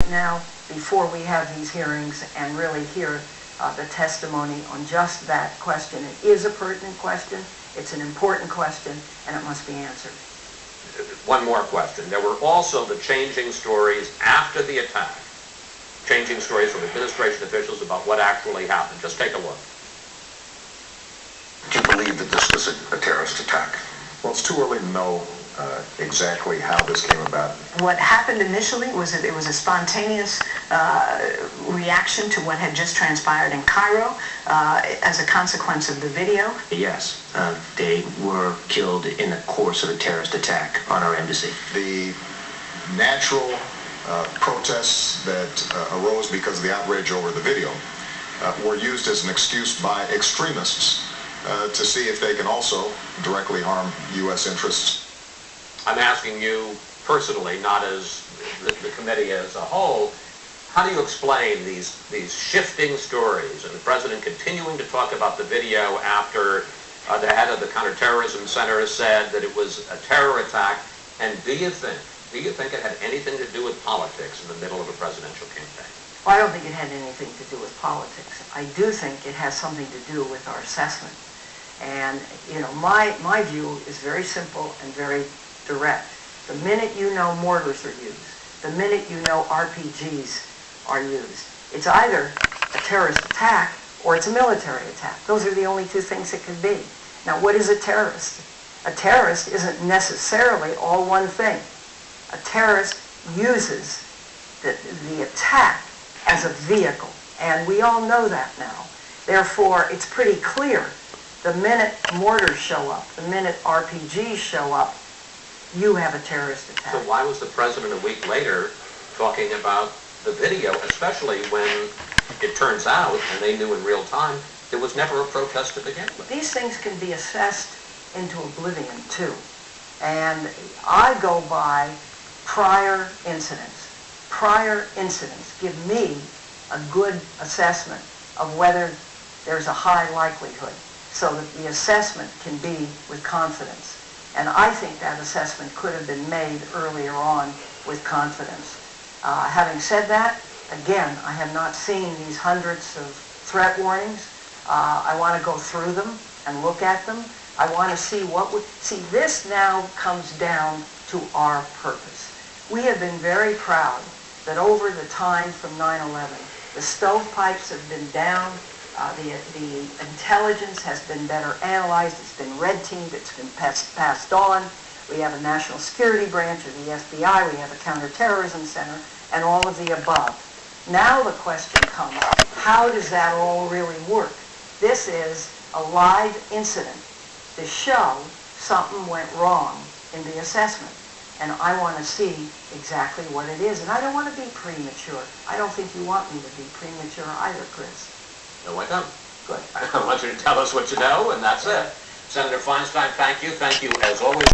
right now, before we have these hearings and really hear the testimony on just that question. It is a pertinent question, it's an important question, and it must be answered. One more question. There were also the changing stories after the attack, changing stories from administration officials about what actually happened. Just take a look. Do you believe that this was a terrorist attack? Well, it's too early to know exactly how this came about. What happened initially was that it was a spontaneous reaction to what had just transpired in Cairo as a consequence of the video. Yes, they were killed in the course of a terrorist attack on our embassy. The natural protests that arose because of the outrage over the video were used as an excuse by extremists to see if they can also directly harm U.S. interests. I'm asking you personally, not as the committee as a whole, how do you explain these shifting stories and the president continuing to talk about the video after the head of the Counterterrorism Center has said that it was a terror attack? And do you think it had anything to do with politics in the middle of a presidential campaign? Well, I don't think it had anything to do with politics. I do think it has something to do with our assessment. And, you know, my view is very simple and very direct. The minute you know mortars are used, the minute you know RPGs are used, it's either a terrorist attack or it's a military attack. Those are the only two things it could be. Now, what is a terrorist? A terrorist isn't necessarily all one thing. A terrorist uses the attack as a vehicle, and we all know that now. Therefore, it's pretty clear. The minute mortars show up, the minute RPGs show up, you have a terrorist attack. So why was the president a week later talking about the video, especially when it turns out, and they knew in real time, there was never a protest to begin with? These things can be assessed into oblivion, too. And I go by prior incidents. Prior incidents give me a good assessment of whether there's a high likelihood, so that the assessment can be with confidence. And I think that assessment could have been made earlier on with confidence. Having said that, again, I have not seen these hundreds of threat warnings. I want to go through them and look at them. I want to see see, this now comes down to our purpose. We have been very proud that over the time from 9/11, the stovepipes have been down, the intelligence has been better analyzed, it's been red teamed, it's been passed on. We have a national security branch of the FBI, we have a counterterrorism center, and all of the above. Now the question comes, how does that all really work? This is a live incident to show something went wrong in the assessment. And I want to see exactly what it is. And I don't want to be premature. I don't think you want me to be premature either, Chris. No, I don't. Good. I want you to tell us what you know, and that's it. Senator Feinstein, thank you. Thank you, as always.